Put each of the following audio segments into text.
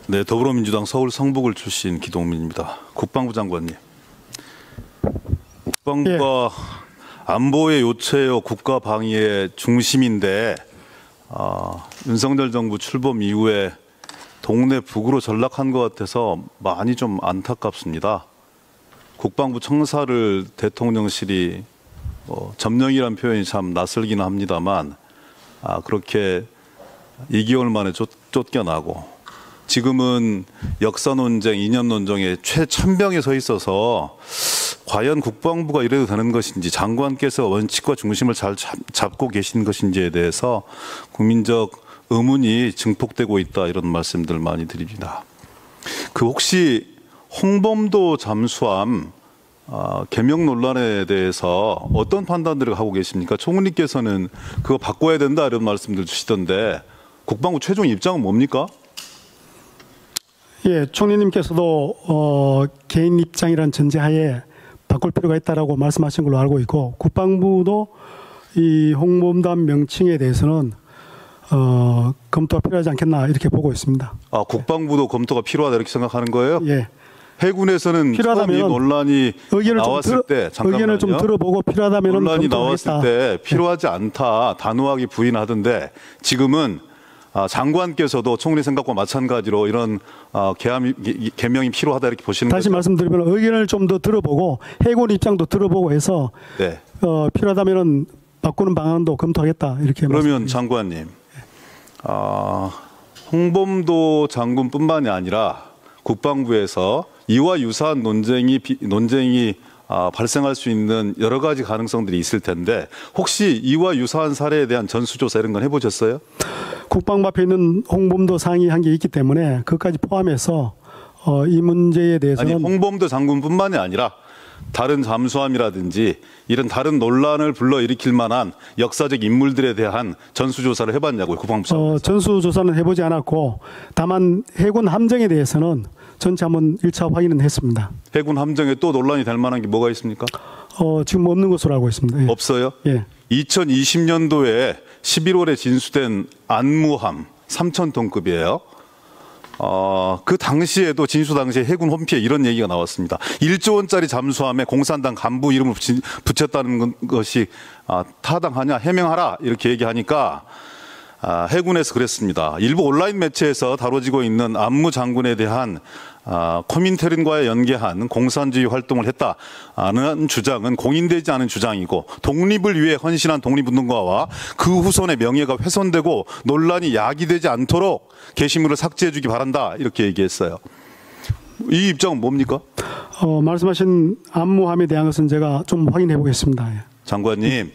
네, 더불어민주당 서울 성북을 출신 기동민입니다. 국방부 장관님, 국방부가 안보의 요체요 국가 방위의 중심인데 윤석열 정부 출범 이후에 동네 북으로 전락한 것 같아서 많이 좀 안타깝습니다. 국방부 청사를 대통령실이 점령이란 표현이 참 낯설기는 합니다만 그렇게 2개월 만에 쫓겨나고 지금은 역사 논쟁, 이념 논쟁의 최천병에 서 있어서 과연 국방부가 이래도 되는 것인지, 장관께서 원칙과 중심을 잘 잡고 계신 것인지에 대해서 국민적 의문이 증폭되고 있다, 이런 말씀들 많이 드립니다. 혹시 홍범도 잠수함 개명 논란에 대해서 어떤 판단들을 하고 계십니까? 총리께서는 그거 바꿔야 된다 이런 말씀들 주시던데 국방부 최종 입장은 뭡니까? 예, 총리님께서도 개인 입장이란 전제하에 바꿀 필요가 있다라고 말씀하신 걸로 알고 있고, 국방부도 이 홍범도함 명칭에 대해서는 검토가 필요하지 않겠나 이렇게 보고 있습니다. 국방부도 검토가 필요하다 이렇게 생각하는 거예요? 예. 해군에서는 필요하다면 논란이 나왔을 때 의견을 좀 들어보고 필요하다면 논란이 나왔을 때 필요하지 않다 단호하게 부인하던데 지금은 장관께서도 총리 생각과 마찬가지로 이런 개명이 필요하다 이렇게 보시는 거죠? 다시 말씀드리면 의견을 좀 더 들어보고 해군 입장도 들어보고 해서 네. 필요하다면 바꾸는 방안도 검토하겠다 이렇게. 그러면 장관님, 홍범도 장군뿐만이 아니라 국방부에서 이와 유사한 논쟁이 발생할 수 있는 여러 가지 가능성들이 있을 텐데 혹시 이와 유사한 사례에 대한 전수조사 이런 건 해보셨어요? 국방부 앞에 있는 홍범도 상이 한 게 있기 때문에 그것까지 포함해서 이 문제에 대해서는 홍범도 장군뿐만이 아니라 다른 잠수함이라든지 이런 다른 논란을 불러일으킬 만한 역사적 인물들에 대한 전수조사를 해봤냐고요, 국방부 차원에서? 전수조사는 해보지 않았고 다만 해군 함정에 대해서는 전체 한번 1차 확인은 했습니다. 해군 함정에 또 논란이 될 만한 게 뭐가 있습니까? 지금 없는 것으로 알고 있습니다. 예. 없어요? 예. 2020년도에 11월에 진수된 안무함 3,000톤급이에요. 그 당시에도 진수 당시에 해군 홈피에 이런 얘기가 나왔습니다. 1조 원짜리 잠수함에 공산당 간부 이름을 붙였다는 것이 타당하냐, 해명하라 이렇게 얘기하니까 해군에서 그랬습니다. 일부 온라인 매체에서 다뤄지고 있는 안무 장군에 대한 코민테른과의 연계한 공산주의 활동을 했다는 주장은 공인되지 않은 주장이고 독립을 위해 헌신한 독립운동가와 그 후손의 명예가 훼손되고 논란이 야기되지 않도록 게시물을 삭제해 주기 바란다 이렇게 얘기했어요. 이 입장은 뭡니까? 말씀하신 안무함에 대한 것은 제가 좀 확인해 보겠습니다. 예. 장관님,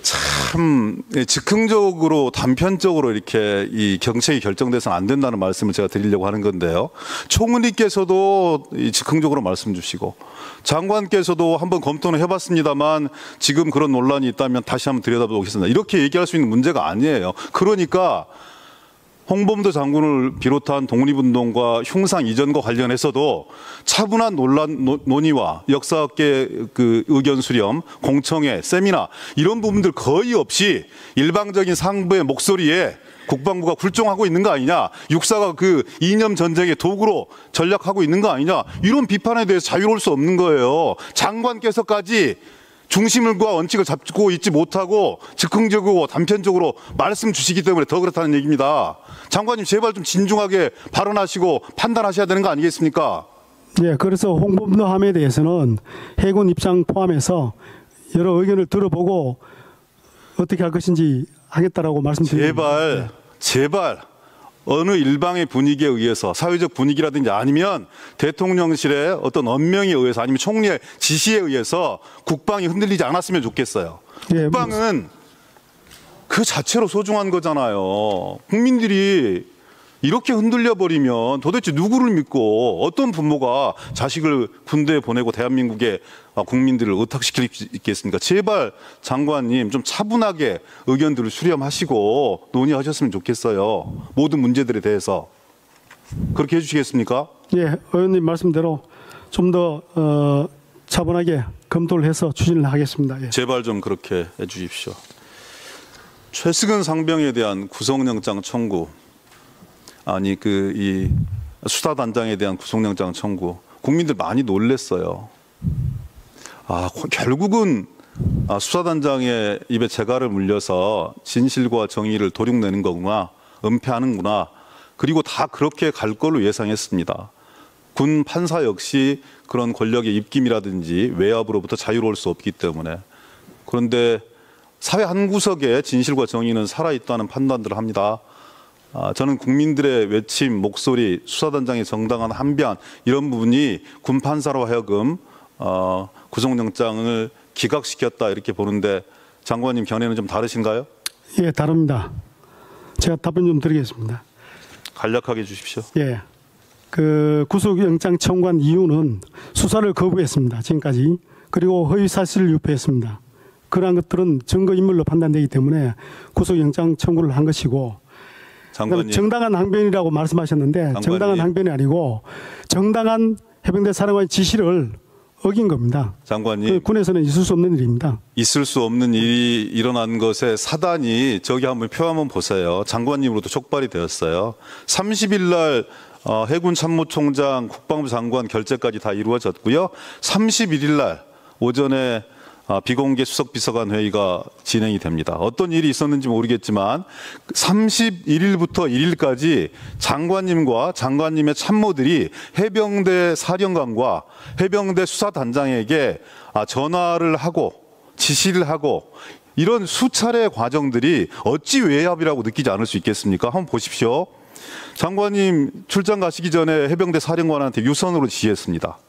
참 즉흥적으로 단편적으로 이렇게 이 정책이 결정돼서는 안 된다는 말씀을 제가 드리려고 하는 건데요. 총리께서도 즉흥적으로 말씀 주시고 장관께서도 한번 검토는 해봤습니다만 지금 그런 논란이 있다면 다시 한번 들여다보겠습니다. 이렇게 얘기할 수 있는 문제가 아니에요. 그러니까 홍범도 장군을 비롯한 독립운동과 흉상 이전과 관련해서도 차분한 논의와 역사학계 의견 수렴, 공청회, 세미나 이런 부분들 거의 없이 일방적인 상부의 목소리에 국방부가 굴종하고 있는 거 아니냐, 육사가 그 이념 전쟁의 도구로 전략하고 있는 거 아니냐, 이런 비판에 대해서 자유로울 수 없는 거예요. 장관께서까지 중심과 원칙을 잡고 있지 못하고 즉흥적이고 단편적으로 말씀 주시기 때문에 더 그렇다는 얘기입니다. 장관님, 제발 좀 진중하게 발언하시고 판단하셔야 되는 거 아니겠습니까? 네, 그래서 홍범도함에 대해서는 해군 입장 포함해서 여러 의견을 들어보고 어떻게 할 것인지 하겠다라고 말씀드립니다. 제발 어느 일방의 분위기에 의해서, 사회적 분위기라든지 아니면 대통령실의 어떤 언명에 의해서 아니면 총리의 지시에 의해서 국방이 흔들리지 않았으면 좋겠어요. 예, 국방은 그 자체로 소중한 거잖아요. 국민들이 이렇게 흔들려 버리면 도대체 누구를 믿고 어떤 부모가 자식을 군대에 보내고 대한민국의 국민들을 의탁시킬 수 있겠습니까? 제발 장관님 좀 차분하게 의견들을 수렴하시고 논의하셨으면 좋겠어요. 모든 문제들에 대해서. 그렇게 해주시겠습니까? 예, 의원님 말씀대로 좀 더 차분하게 검토를 해서 추진을 하겠습니다. 예. 제발 좀 그렇게 해주십시오. 최승은 상병에 대한 구속영장 청구, 아니 이 수사단장에 대한 구속영장 청구. 국민들 많이 놀랬어요. 결국은 수사단장의 입에 재갈을 물려서 진실과 정의를 도륙내는 거구나, 은폐하는구나. 그리고 다 그렇게 갈 걸로 예상했습니다. 군 판사 역시 그런 권력의 입김이라든지 외압으로부터 자유로울 수 없기 때문에. 그런데 사회 한 구석에 진실과 정의는 살아있다는 판단들을 합니다. 저는 국민들의 외침, 목소리, 수사단장의 정당한 항변 이런 부분이 군 판사로 하여금 구속영장을 기각시켰다 이렇게 보는데 장관님 견해는 좀 다르신가요? 예, 다릅니다. 제가 답변 좀 드리겠습니다. 간략하게 해주십시오. 예, 그 구속영장 청구한 이유는 수사를 거부했습니다. 지금까지. 그리고 허위사실을 유포했습니다. 그러한 것들은 증거인멸로 판단되기 때문에 구속영장 청구를 한 것이고, 장관님, 정당한 항변이라고 말씀하셨는데 장관님. 정당한 항변이 아니고 정당한 해병대 사령관의 지시를 어긴 겁니다. 장관님, 군에서는 있을 수 없는 일입니다. 있을 수 없는 일이 일어난 것의 사단이 저기 한번 표 한번 보세요. 장관님으로도 촉발이 되었어요. 30일 날 해군 참모총장, 국방부 장관 결재까지 다 이루어졌고요. 31일 날 오전에 비공개 수석비서관 회의가 진행이 됩니다. 어떤 일이 있었는지 모르겠지만 31일부터 1일까지 장관님과 장관님의 참모들이 해병대 사령관과 해병대 수사단장에게 전화를 하고 지시를 하고 이런 수차례의 과정들이 어찌 외압이라고 느끼지 않을 수 있겠습니까? 한번 보십시오. 장관님 출장 가시기 전에 해병대 사령관한테 유선으로 지시했습니다.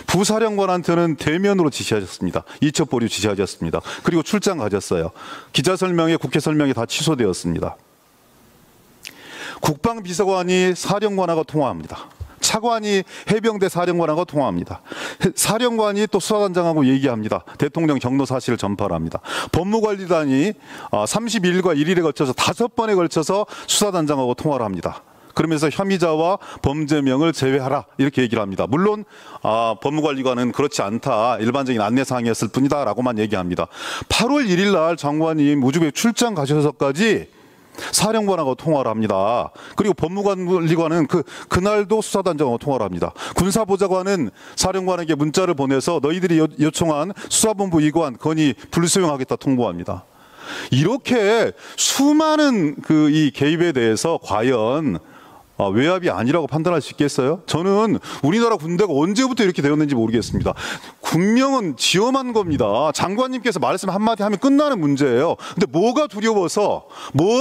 부사령관한테는 대면으로 지시하셨습니다. 이첩 보류 지시하셨습니다. 그리고 출장 가셨어요. 기자 설명회, 국회 설명회 다 취소되었습니다. 국방비서관이 사령관하고 통화합니다. 차관이 해병대 사령관하고 통화합니다. 사령관이 또 수사단장하고 얘기합니다. 대통령 경로 사실을 전파를 합니다. 법무관리단이 32일과 1일에 걸쳐서 5번에 걸쳐서 수사단장하고 통화를 합니다. 그러면서 혐의자와 범죄명을 제외하라 이렇게 얘기를 합니다. 물론 법무관리관은 그렇지 않다. 일반적인 안내사항이었을 뿐이다 라고만 얘기합니다. 8월 1일 날 장관님 우주국에 출장 가셔서까지 사령관하고 통화를 합니다. 그리고 법무관리관은 그날도 수사단장하고 통화를 합니다. 군사보좌관은 사령관에게 문자를 보내서 너희들이 요청한 수사본부 이관 건의 불수용하겠다 통보합니다. 이렇게 수많은 이 개입에 대해서 과연 외압이 아니라고 판단할 수 있겠어요? 저는 우리나라 군대가 언제부터 이렇게 되었는지 모르겠습니다. 군명은 지엄한 겁니다. 장관님께서 말씀 한마디 하면 끝나는 문제예요. 근데 뭐가 두려워서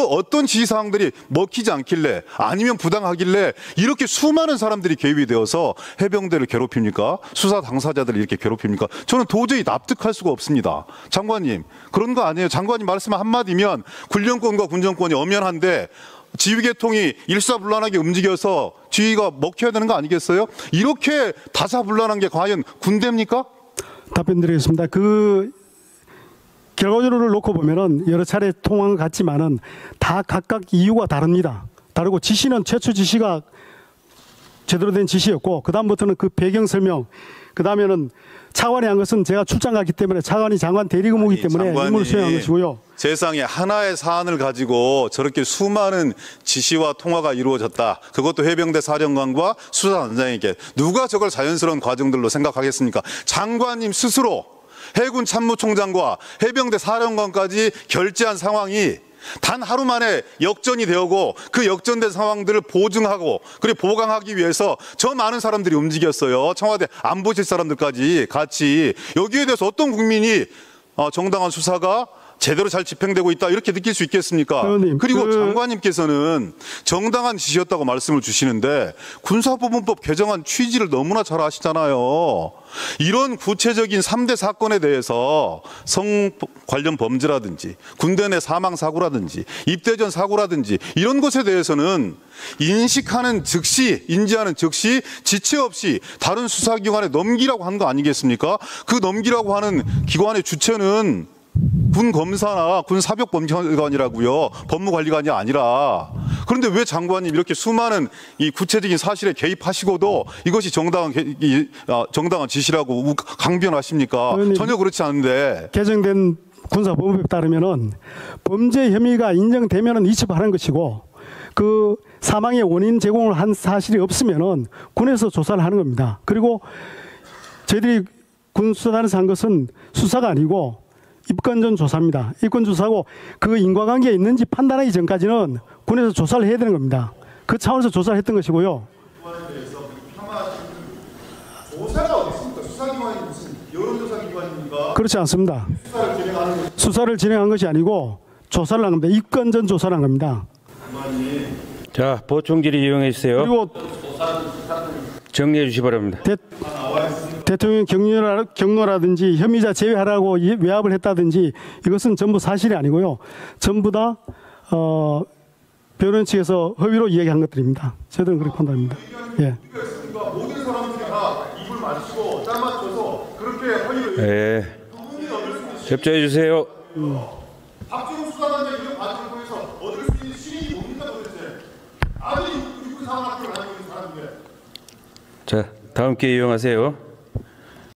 어떤 지시사항들이 먹히지 않길래 아니면 부당하길래 이렇게 수많은 사람들이 개입이 되어서 해병대를 괴롭힙니까? 수사 당사자들을 이렇게 괴롭힙니까? 저는 도저히 납득할 수가 없습니다. 장관님 그런 거 아니에요. 장관님 말씀 한마디면 군령권과 군정권이 엄연한데 지휘계통이 일사불란하게 움직여서 지휘가 먹혀야 되는 거 아니겠어요? 이렇게 다사불란한 게 과연 군대입니까? 답변 드리겠습니다. 그 결과적으로 놓고 보면은 여러 차례 통화가 같지만은 다 각각 이유가 다릅니다. 다르고 지시는 최초 지시가 제대로 된 지시였고 그다음부터는 그 배경 설명 그다음에는 차관이 한 것은 제가 출장 갔기 때문에 차관이 장관 대리근무이기 때문에 임무를 수행한 것이고요. 세상에 하나의 사안을 가지고 저렇게 수많은 지시와 통화가 이루어졌다. 그것도 해병대 사령관과 수사단장에게 누가 저걸 자연스러운 과정들로 생각하겠습니까? 장관님 스스로 해군 참모총장과 해병대 사령관까지 결재한 상황이 단 하루 만에 역전이 되고 그 역전된 상황들을 보증하고 그리고 보강하기 위해서 저 많은 사람들이 움직였어요. 청와대 안보실 사람들까지 같이. 여기에 대해서 어떤 국민이 정당한 수사가 제대로 잘 집행되고 있다 이렇게 느낄 수 있겠습니까? 의원님, 그리고 장관님께서는 정당한 지시였다고 말씀을 주시는데 군사법원법 개정안 취지를 너무나 잘 아시잖아요. 이런 구체적인 3대 사건에 대해서 성 관련 범죄라든지 군대 내 사망 사고라든지 입대 전 사고라든지 이런 것에 대해서는 인식하는 즉시 인지하는 즉시 지체 없이 다른 수사기관에 넘기라고 한 거 아니겠습니까? 그 넘기라고 하는 기관의 주체는 군 검사나 군 사법범죄관이라고요. 법무관리관이 아니라. 그런데 왜 장관님 이렇게 수많은 이 구체적인 사실에 개입하시고도 이것이 정당한 지시라고 강변하십니까? 전혀 그렇지 않은데. 개정된 군사법원법에 따르면은 범죄 혐의가 인정되면은 이첩하는 것이고 그 사망의 원인 제공을 한 사실이 없으면은 군에서 조사를 하는 겁니다. 그리고 저희들이 군수사단에서 한 것은 수사가 아니고 입건전 조사입니다. 입건 조사고 그 인과관계가 있는지 판단하기 전까지는 군에서 조사를 해야 되는 겁니다. 그 차원에서 조사를 했던 것이고요. 조사가 어디 있습니까? 수사기관이 무슨 여론조사기관입니까? 그렇지 않습니다. 수사를 진행한 것이 아니고 조사를 한 겁니다. 입건전 조사를 한 겁니다. 자, 보충 질의 이용해 주세요. 그리고 정리해 주시 기 바랍니다. 대통령 경로라든지 혐의자 제외하라고 외압을 했다든지 이것은 전부 사실이 아니고요. 전부 다 변호인 측에서 허위로 이야기한 것들입니다. 저희들은 그렇게 판단합니다. 예. 모든 사람들이 다 입을 맞추고 짜 맞춰서 그렇게 허위를 예. 협조해 주세요. 박정우 수사관장 이런 과정을 통해서 얻을 수 있는 실익이 뭡니까 도대체? 아니 육군 사관학교를 다니고 있는 사람인데. 자, 다음 기회 이용하세요.